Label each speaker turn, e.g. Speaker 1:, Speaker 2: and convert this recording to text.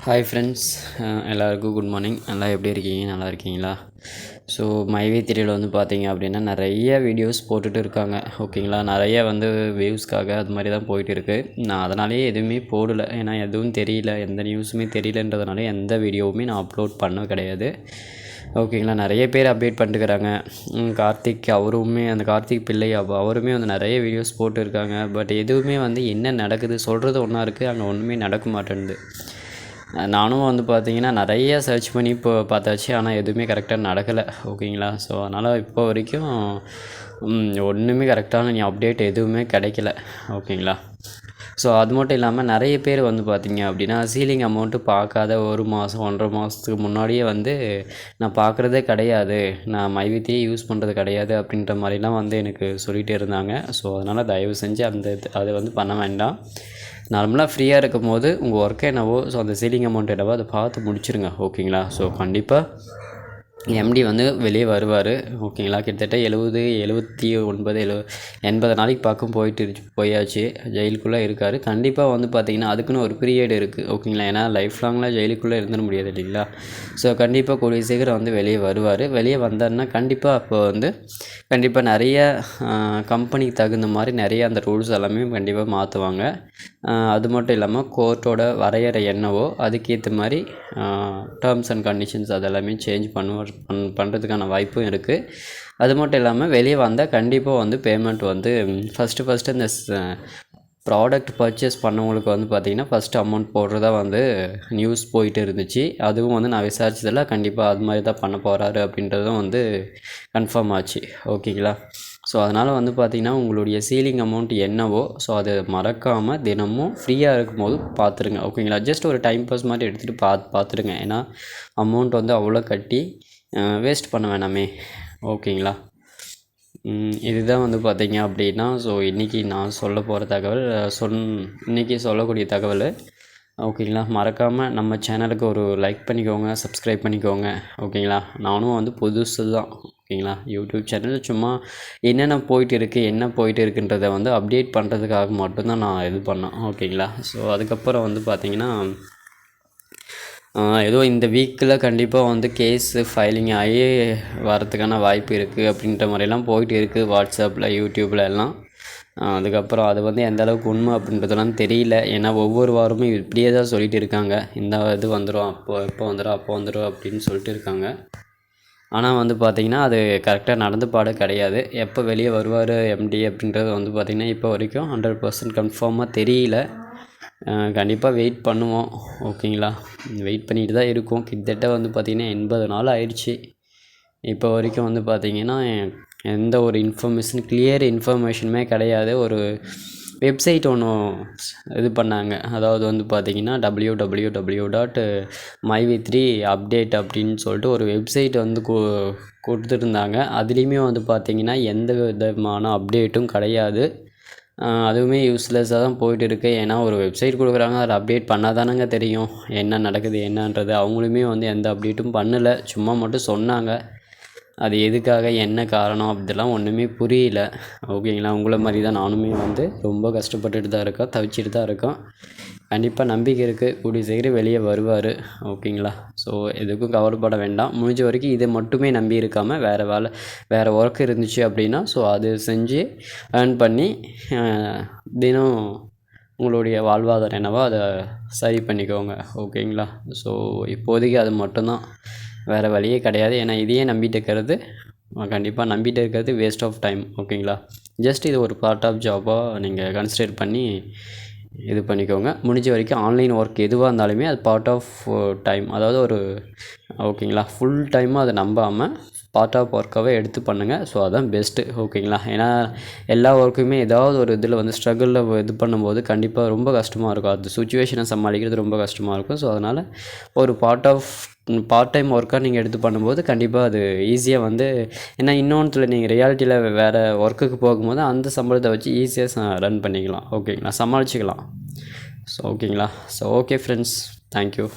Speaker 1: Hi friends, எல்லாருக்கும் good morning. எல்லாம் எப்படி இருக்கீங்க? நல்லா இருக்கீங்களா? ஸோ மைவே திரையில் வந்து பார்த்தீங்க அப்படின்னா நிறைய வீடியோஸ் போட்டுட்டு இருக்காங்க. ஓகேங்களா, நிறைய வந்து வியூஸ்க்காக அது மாதிரி தான் போயிட்டு இருக்கு. நான் அதனாலேயே எதுவுமே போடலை. ஏன்னா எதுவும் தெரியல, எந்த நியூஸுமே தெரியலன்றதுனால எந்த வீடியோவுமே நான் அப்லோட் பண்ண கிடையாது. ஓகேங்களா, நிறைய பேர் அப்டேட் பண்ணிட்டுக்கிறாங்க. கார்த்திக் அவருமே, அந்த கார்த்திக் பிள்ளை அவருமே வந்து நிறைய வீடியோஸ் போட்டுருக்காங்க. பட் எதுவுமே வந்து என்ன நடக்குது சொல்கிறது ஒன்றா இருக்குது, அங்கே ஒன்றுமே நடக்க மாட்டேன்து. நானும் வந்து பார்த்தீங்கன்னா நிறைய சர்ச் பண்ணி இப்போ பார்த்தாச்சு, ஆனால் எதுவுமே கரெக்டாக நடக்கலை. ஓகேங்களா, ஸோ அதனால் இப்போ வரைக்கும் ஒன்றுமே கரெக்டான அப்டேட் எதுவுமே கிடைக்கல. ஓகேங்களா, ஸோ அது மட்டும் இல்லாமல் நிறைய பேர் வந்து பார்த்திங்க அப்படின்னா சீலிங் அமௌண்ட்டு பார்க்காத 1 மாதம் 1.5 மாதத்துக்கு முன்னாடியே வந்து நான் பார்க்குறதே கிடையாது, நான் மைவித்தியே யூஸ் பண்ணுறது கிடையாது அப்படின்ற மாதிரிலாம் வந்து எனக்கு சொல்லிகிட்டே இருந்தாங்க. ஸோ அதனால் தயவு செஞ்சு அதை வந்து பண்ண வேண்டாம். நார்மலாக ஃப்ரீயாக இருக்கும் போது உங்கள் ஒர்க் என்னவோ, ஸோ அந்த சீலிங் அமௌண்ட் என்னவோ அதை பார்த்து முடிச்சுருங்க. ஓகேங்களா, ஸோ கண்டிப்பாக எம்டி வந்து வெளியே வருவார். ஓகேங்களா, கிட்டத்தட்ட 79 80 நாளைக்கு பக்கம் போயாச்சு, ஜெயிலுக்குள்ளே இருக்கார். கண்டிப்பாக வந்து பார்த்திங்கன்னா அதுக்குன்னு ஒரு பீரியட் இருக்குது. ஓகேங்களா, ஏன்னா லைஃப் லாங்கில் ஜெயிலுக்குள்ளே இருந்துட முடியாது இல்லைங்களா. ஸோ கண்டிப்பாக கூடிய சீக்கிரம் வந்து வெளியே வருவார். வெளியே வந்தார்னா கண்டிப்பாக அப்போ வந்து கண்டிப்பாக நிறைய கம்பெனிக்கு தகுந்த மாதிரி நிறைய அந்த ரூல்ஸ் எல்லாமே கண்டிப்பாக மாற்றுவாங்க. அது மட்டும் இல்லாமல் கோர்ட்டோட வரையறை என்னவோ அதுக்கேற்ற மாதிரி டேர்ம்ஸ் அண்ட் கண்டிஷன்ஸ் அதெல்லாமே சேஞ்ச் பண்ணுறதுக்கான வாய்ப்பும் இருக்குது. அது மட்டும் இல்லாமல் வெளியே வந்தால் கண்டிப்பாக வந்து பேமெண்ட் வந்து ஃபஸ்ட்டு இந்த ப்ராடக்ட் பர்ச்சேஸ் பண்ணவங்களுக்கு வந்து பார்த்திங்கன்னா ஃபஸ்ட்டு அமௌண்ட் போடுறதா வந்து நியூஸ் போயிட்டு இருந்துச்சு. அதுவும் வந்து நான் விசாரிச்சதில் கண்டிப்பாக அது மாதிரி தான் பண்ண போகிறாரு அப்படின்றதும் வந்து கன்ஃபார்ம் ஆச்சு. ஓகேங்களா, ஸோ அதனால் வந்து பார்த்திங்கன்னா உங்களுடைய சீலிங் அமௌண்ட் என்னவோ ஸோ அதை மறக்காமல் தினமும் ஃப்ரீயாக இருக்கும்போது பார்த்துருங்க. ஓகேங்களா, ஜஸ்ட் ஒரு டைம் பாஸ் மாதிரி எடுத்துகிட்டு பார்த்துடுங்க. ஏன்னா அமௌண்ட் வந்து அவ்வளோ கட்டி வேஸ்ட் பண்ண வேணாமே. ஓகேங்களா, இதுதான் வந்து பார்த்திங்க அப்படின்னா ஸோ இன்றைக்கி நான் சொல்ல போகிற தகவல், இன்றைக்கி சொல்லக்கூடிய தகவல். ஓகேங்களா, மறக்காமல் நம்ம சேனலுக்கு ஒரு லைக் பண்ணிக்கோங்க, சப்ஸ்கிரைப் பண்ணிக்கோங்க. ஓகேங்களா, நானும் வந்து புதுசு தான். ஓகேங்களா, யூடியூப் சேனலில் சும்மா என்னென்ன என்ன போயிட்டு இருக்குன்றதை வந்து அப்டேட் பண்ணுறதுக்காக மட்டும்தான் நான் இது பண்ணேன். ஓகேங்களா, ஸோ அதுக்கப்புறம் வந்து பார்த்திங்கன்னா ஏதோ இந்த வீக்கில் கண்டிப்பாக வந்து கேஸு ஃபைலிங் ஆகி வரத்துக்கான வாய்ப்பு இருக்குது அப்படின்ற மாதிரிலாம் போயிட்டு இருக்குது வாட்ஸ்அப்பில், யூடியூப்பில் எல்லாம். அதுக்கப்புறம் அது வந்து எந்த அளவுக்கு உண்மை அப்படின்றதெல்லாம் தெரியல. ஏன்னா ஒவ்வொரு வாரமும் இப்படியே தான் சொல்லிகிட்டு இருக்காங்க, இந்த இது வந்துடும், எப்போ வந்துடும் அப்படின்னு சொல்லிட்டு இருக்காங்க. ஆனால் வந்து பார்த்திங்கன்னா அது கரெக்டாக நடந்து கிடையாது. எப்போ வெளியே வருவார் எம்டி அப்படின்றது வந்து பார்த்திங்கன்னா இப்போ வரைக்கும் 100% கன்ஃபார்மாக தெரியல. கண்டிப்பாக வெயிட் பண்ணுவோம். ஓகேங்களா, வெயிட் பண்ணிட்டு தான் இருக்கோம். கிட்டத்தட்ட வந்து பார்த்திங்கன்னா 80 நாள் ஆயிடுச்சு. இப்போ வரைக்கும் வந்து பார்த்திங்கன்னா எந்த ஒரு கிளியர் இன்ஃபர்மேஷனுமே கிடையாது. ஒரு வெப்சைட் ஒன்று இது பண்ணாங்க, அதாவது வந்து பார்த்திங்கன்னா www.myv3update அப்படின்னு சொல்லிட்டு ஒரு வெப்சைட் வந்து கொடுத்துருந்தாங்க. அதுலேயுமே வந்து பார்த்திங்கன்னா எந்த விதமான அப்டேட்டும் கிடையாது. அதுவுமே யூஸ்லெஸ்ஸாக தான் போயிட்டு இருக்குது. ஏன்னா ஒரு வெப்சைட் கொடுக்குறாங்க, அதில் அப்டேட் பண்ணால் தானங்க தெரியும் என்ன நடக்குது என்னன்றது. அவங்களுமே வந்து எந்த அப்டேட்டும் பண்ணலை, சும்மா மட்டும் சொன்னாங்க. அது எதுக்காக, என்ன காரணம் அப்படிலாம் ஒன்றுமே புரியல. ஓகேங்களா, உங்களை மாதிரி தான் நானுமே வந்து ரொம்ப கஷ்டப்பட்டுட்டு தான் இருக்கேன், தவிச்சிட்டு தான் இருக்கேன். கண்டிப்பாக நம்பிக்கை இருக்குது, கூடிய சீக்கிரம் வெளியே வருவார். ஓகேங்களா, ஸோ எதுக்கும் கவலைப்பட வேண்டாம். முடிஞ்ச வரைக்கும் இதை மட்டுமே நம்பி இருக்காமல் வேறு ஒர்க் இருந்துச்சு அப்படின்னா ஸோ அது செஞ்சு ஏர்ன் பண்ணி தினம் உங்களுடைய வாழ்வாதாரம் என்னவோ அதை சரி பண்ணிக்கோங்க. ஓகேங்களா, ஸோ இப்போதைக்கு அது மட்டும்தான், வேறு வழியே கிடையாது. ஏன்னா இதையே நம்பிட்டு இருக்கிறது வேஸ்ட் ஆஃப் டைம். ஓகேங்களா, ஜஸ்ட் இது ஒரு பார்ட் ஆஃப் ஜாபாக நீங்கள் கன்சிடர் பண்ணி இது பண்ணிக்கோங்க. முடிஞ்ச வரைக்கும் ஆன்லைன் ஒர்க் எதுவாக இருந்தாலுமே அது பார்ட் ஆஃப் டைம், அதாவது ஓகேங்களா, ஃபுல் டைமாக அதை நம்பாமல் பார்ட் ஆஃப் ஒர்க்காகவே எடுத்து பண்ணுங்கள். ஸோ அதுதான் பெஸ்ட்டு. ஓகேங்களா, ஏன்னா எல்லா ஒர்க்குமே ஏதாவது ஒரு இதில் வந்து ஸ்ட்ரகிளில் இது பண்ணும்போது கண்டிப்பாக ரொம்ப கஷ்டமாக இருக்கும். அது சுச்சுவேஷனை சமாளிக்கிறது ரொம்ப கஷ்டமாக இருக்கும். ஸோ அதனால் ஒரு பார்ட் டைம் ஒர்க்காக நீங்கள் எடுத்து பண்ணும்போது கண்டிப்பாக அது ஈஸியாக வந்து, ஏன்னா இன்னொன்றுத்தில் நீங்கள் ரியாலிட்டியில் வேறு ஒர்க்குக்கு போகும்போது அந்த சம்பளத்தை வச்சு ஈஸியாக ரன் பண்ணிக்கலாம். ஓகேங்களா, சமாளிச்சிக்கலாம். ஸோ ஓகேங்களா, ஸோ ஓகே ஃப்ரெண்ட்ஸ், தேங்க்யூ.